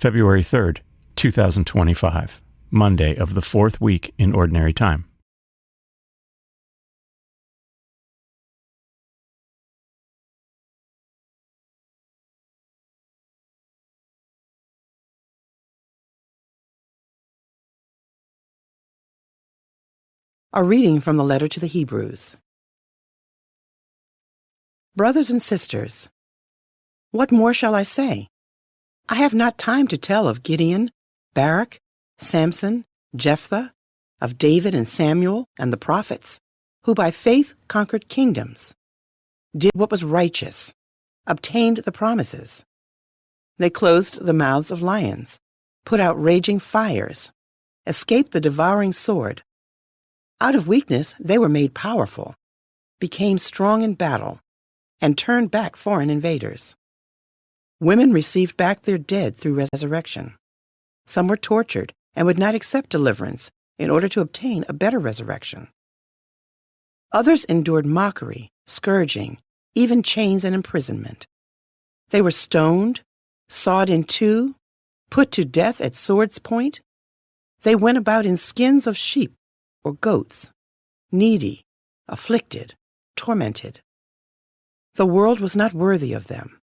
February 3rd, 2025, Monday of the fourth week in Ordinary Time. A reading from the letter to the Hebrews. Brothers and sisters, what more shall I say? I have not time to tell of Gideon, Barak, Samson, Jephthah, of David and Samuel and the prophets, who by faith conquered kingdoms, did what was righteous, obtained the promises. They closed the mouths of lions, put out raging fires, escaped the devouring sword. Out of weakness they were made powerful, became strong in battle, and turned back foreign invaders. Women received back their dead through resurrection. Some were tortured and would not accept deliverance in order to obtain a better resurrection. Others endured mockery, scourging, even chains and imprisonment. They were stoned, sawed in two, put to death at sword's point. They went about in skins of sheep or goats, needy, afflicted, tormented. The world was not worthy of them.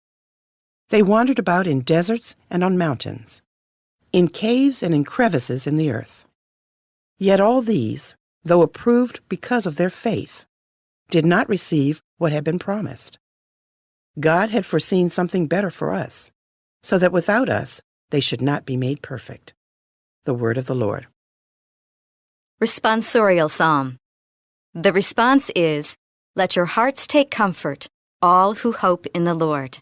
They wandered about in deserts and on mountains, in caves and in crevices in the earth. Yet all these, though approved because of their faith, did not receive what had been promised. God had foreseen something better for us, so that without us they should not be made perfect. The word of the Lord. Responsorial Psalm. The response is, "Let your hearts take comfort, all who hope in the Lord."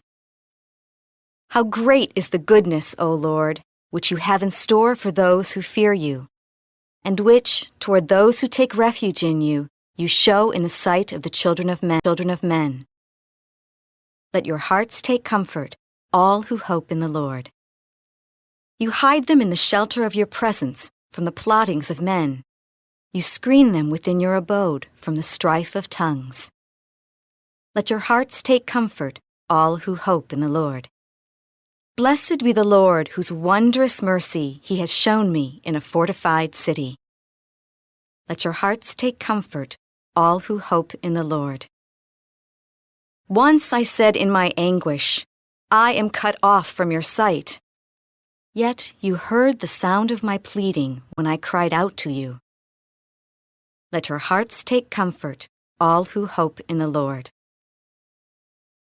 How great is the goodness, O Lord, which you have in store for those who fear you, and which, toward those who take refuge in you, you show in the sight of the children of men. Let your hearts take comfort, all who hope in the Lord. You hide them in the shelter of your presence from the plottings of men. You screen them within your abode from the strife of tongues. Let your hearts take comfort, all who hope in the Lord. Blessed be the Lord, whose wondrous mercy he has shown me in a fortified city. Let your hearts take comfort, all who hope in the Lord. Once I said in my anguish, I am cut off from your sight. Yet you heard the sound of my pleading when I cried out to you. Let your hearts take comfort, all who hope in the Lord.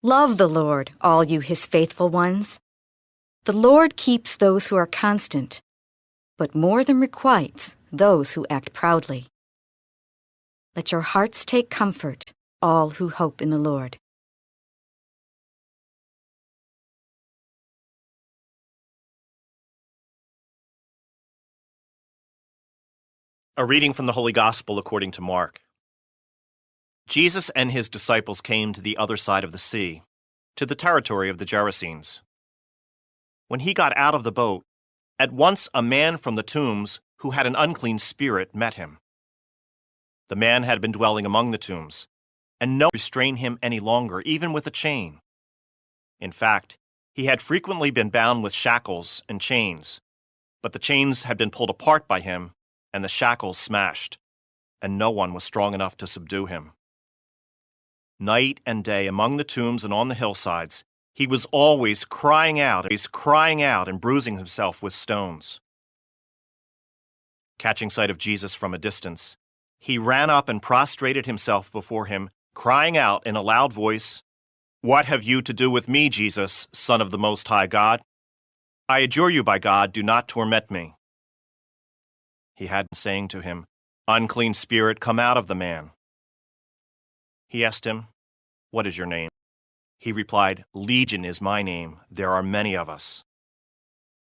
Love the Lord, all you his faithful ones. The Lord keeps those who are constant, but more than requites those who act proudly. Let your hearts take comfort, all who hope in the Lord. A reading from the Holy Gospel according to Mark. Jesus and his disciples came to the other side of the sea, to the territory of the Gerasenes. When he got out of the boat, at once a man from the tombs who had an unclean spirit met him. The man had been dwelling among the tombs, and no one could restrain him any longer, even with a chain. In fact, he had frequently been bound with shackles and chains, but the chains had been pulled apart by him, and the shackles smashed, and no one was strong enough to subdue him. Night and day among the tombs and on the hillsides, he was always crying out and bruising himself with stones. Catching sight of Jesus from a distance, he ran up and prostrated himself before him, crying out in a loud voice, "What have you to do with me, Jesus, Son of the Most High God? I adjure you by God, do not torment me." He had been saying to him, "Unclean spirit, come out of the man." He asked him, "What is your name?" He replied, "Legion is my name. There are many of us."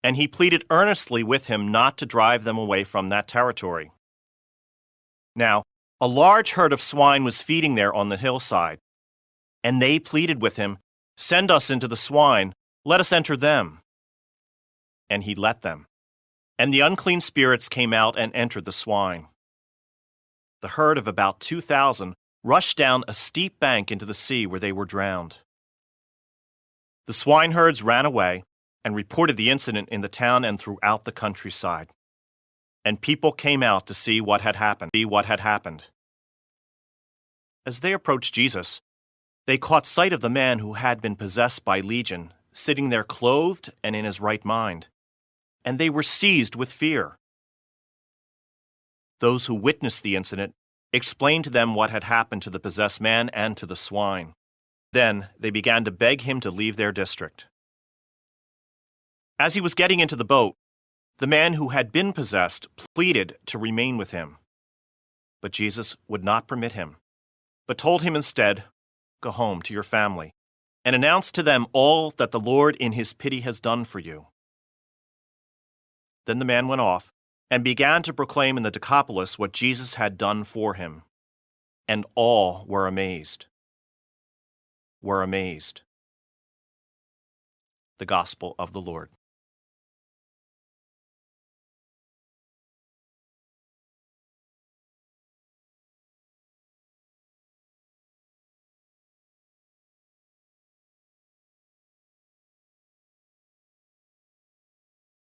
And he pleaded earnestly with him not to drive them away from that territory. Now, a large herd of swine was feeding there on the hillside, and they pleaded with him, "Send us into the swine, let us enter them." And he let them. And the unclean spirits came out and entered the swine. The herd of about 2,000 rushed down a steep bank into the sea where they were drowned. The swineherds ran away, and reported the incident in the town and throughout the countryside. And people came out to see what had happened. As they approached Jesus, they caught sight of the man who had been possessed by Legion, sitting there clothed and in his right mind, and they were seized with fear. Those who witnessed the incident explained to them what had happened to the possessed man and to the swine. Then they began to beg him to leave their district. As he was getting into the boat, the man who had been possessed pleaded to remain with him. But Jesus would not permit him, but told him instead, "Go home to your family, and announce to them all that the Lord in his pity has done for you." Then the man went off and began to proclaim in the Decapolis what Jesus had done for him. And all were amazed. The Gospel of the Lord.